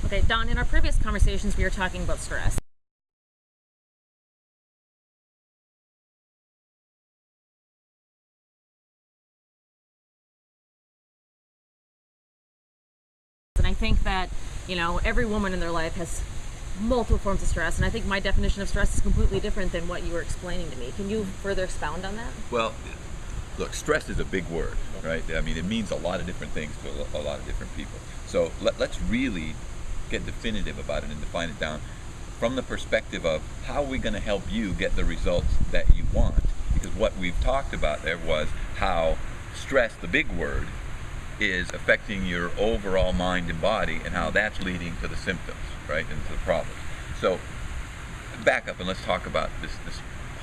Okay, Don, in our previous conversations, we were talking about stress. And I think that, you know, every woman in their life has multiple forms of stress, and I think my definition of stress is completely different than what you were explaining to me. Can you further expound on that? Well, look, stress is a big word, right? I mean, it means a lot of different things to a lot of different people. So let's really get definitive about it and define it down from the perspective of how are we going to help you get the results that you want. Because what we've talked about there was how stress, the big word, is affecting your overall mind and body, and how that's leading to the symptoms, right, and to the problems. So back up and let's talk about this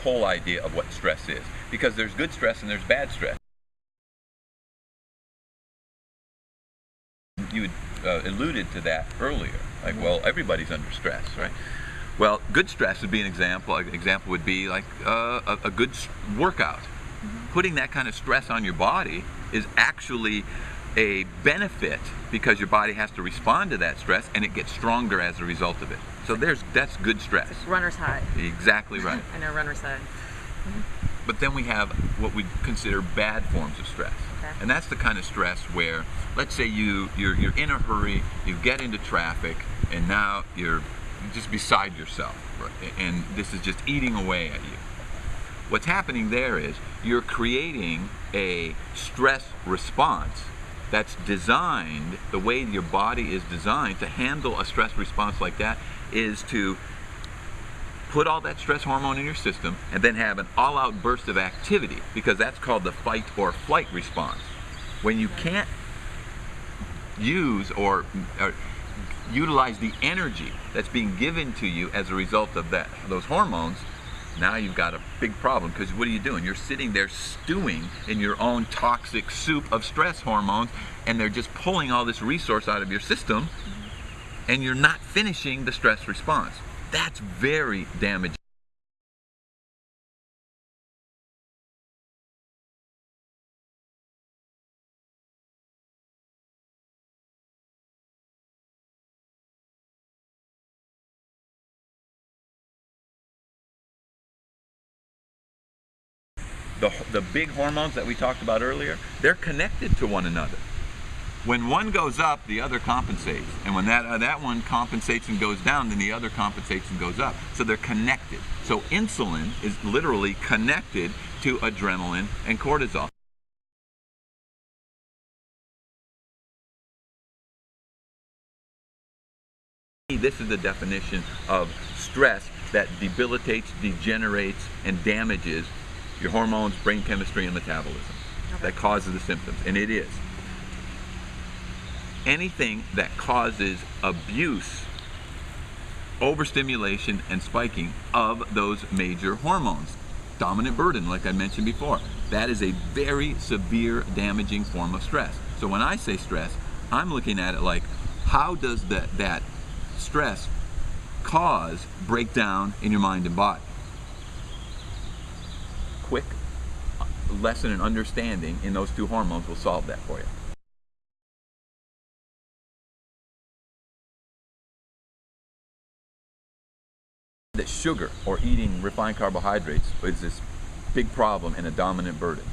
whole idea of what stress is, because there's good stress and there's bad stress. You alluded to that earlier, like, well, everybody's under stress, right? Well, good stress would be an example. An example would be like a good workout. Putting that kind of stress on your body is actually a benefit, because your body has to respond to that stress and it gets stronger as a result of it. So that's good stress. It's runner's high. Exactly right. I know, runner's high. But then we have what we consider bad forms of stress. Okay. And that's the kind of stress where, let's say you're in a hurry, you get into traffic, and now you're just beside yourself, right? And this is just eating away at you. What's happening there is you're creating a stress response that's designed, the way your body is designed to handle a stress response like that is to put all that stress hormone in your system and then have an all-out burst of activity, because that's called the fight or flight response. When you can't use or utilize the energy that's being given to you as a result of those hormones, now you've got a big problem, because what are you doing? You're sitting there stewing in your own toxic soup of stress hormones, and they're just pulling all this resource out of your system, and you're not finishing the stress response. That's very damaging. The big hormones that we talked about earlier, they're connected to one another. When one goes up, the other compensates. And when that one compensates and goes down, then the other compensates and goes up. So they're connected. So insulin is literally connected to adrenaline and cortisol. This is the definition of stress that debilitates, degenerates, and damages your hormones, brain chemistry, and metabolism. Okay. That causes the symptoms, and it is. Anything that causes abuse, overstimulation, and spiking of those major hormones. Dominant burden, like I mentioned before. That is a very severe, damaging form of stress. So when I say stress, I'm looking at it like, how does that stress cause breakdown in your mind and body? Quick lesson and understanding in those two hormones will solve that for you. That sugar or eating refined carbohydrates is this big problem and a dominant burden.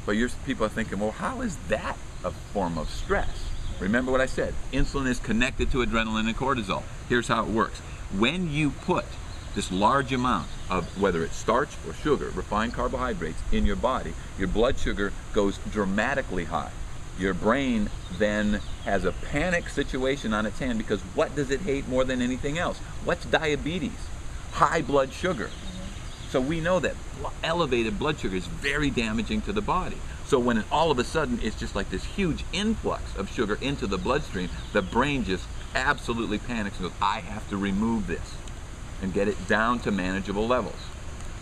But people are thinking, well, how is that a form of stress? Remember what I said, insulin is connected to adrenaline and cortisol. Here's how it works. When you put this large amount of, whether it's starch or sugar, refined carbohydrates, in your body, your blood sugar goes dramatically high. Your brain then has a panic situation on its hand, because what does it hate more than anything else? What's diabetes? High blood sugar. So we know that elevated blood sugar is very damaging to the body. So when all of a sudden it's just like this huge influx of sugar into the bloodstream, the brain just absolutely panics and goes, I have to remove this and get it down to manageable levels.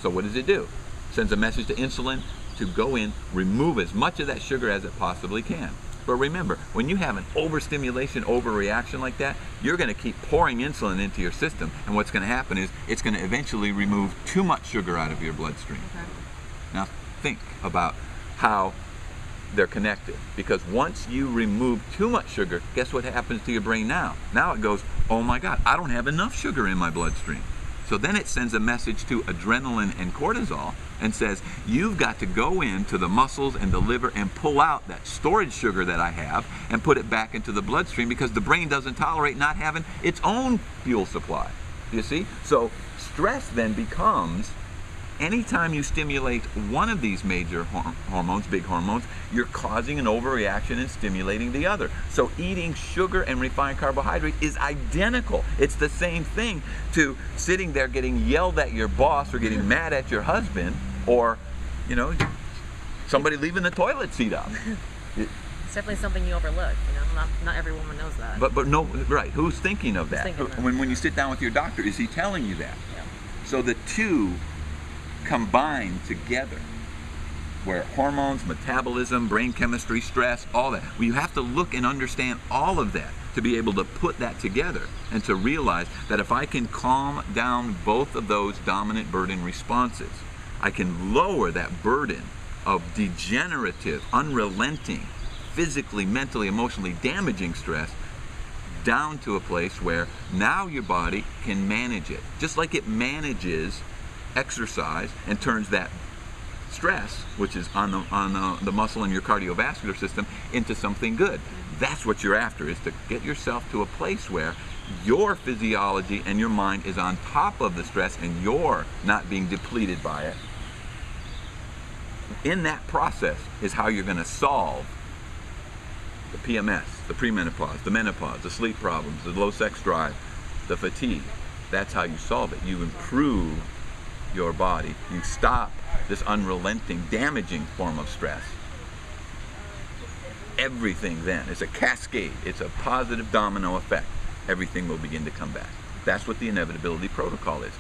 So what does it do? Sends a message to insulin to go in, remove as much of that sugar as it possibly can. But remember, when you have an overstimulation, overreaction like that, you're going to keep pouring insulin into your system, and what's going to happen is it's going to eventually remove too much sugar out of your bloodstream. Okay. Now think about how they're connected, because once you remove too much sugar, guess what happens to your brain now? Now it goes, oh my God, I don't have enough sugar in my bloodstream. So then it sends a message to adrenaline and cortisol and says, you've got to go into the muscles and the liver and pull out that storage sugar that I have and put it back into the bloodstream, because the brain doesn't tolerate not having its own fuel supply. You see? So stress then becomes, anytime you stimulate one of these major hormones, big hormones, you're causing an overreaction and stimulating the other. So eating sugar and refined carbohydrate is identical. It's the same thing to sitting there getting yelled at your boss, or getting mad at your husband, or, you know, somebody leaving the toilet seat up. It's definitely something you overlook. You know, not every woman knows that. But no, right? Who's thinking of that? Thinking that? When you sit down with your doctor, is he telling you that? Yeah. So the two combine together, where hormones, metabolism, brain chemistry, stress, all that. Well, you have to look and understand all of that to be able to put that together, and to realize that if I can calm down both of those dominant burden responses, I can lower that burden of degenerative, unrelenting, physically, mentally, emotionally damaging stress down to a place where now your body can manage it, just like it manages exercise and turns that stress, which is on the muscle in your cardiovascular system, into something good. That's what you're after, is to get yourself to a place where your physiology and your mind is on top of the stress and you're not being depleted by it. In that process is how you're going to solve the PMS, the premenopause, the menopause, the sleep problems, the low sex drive, the fatigue. That's how you solve it. You improve your body. You stop this unrelenting, damaging form of stress. Everything then is a cascade. It's a positive domino effect. Everything will begin to come back. That's what the inevitability protocol is.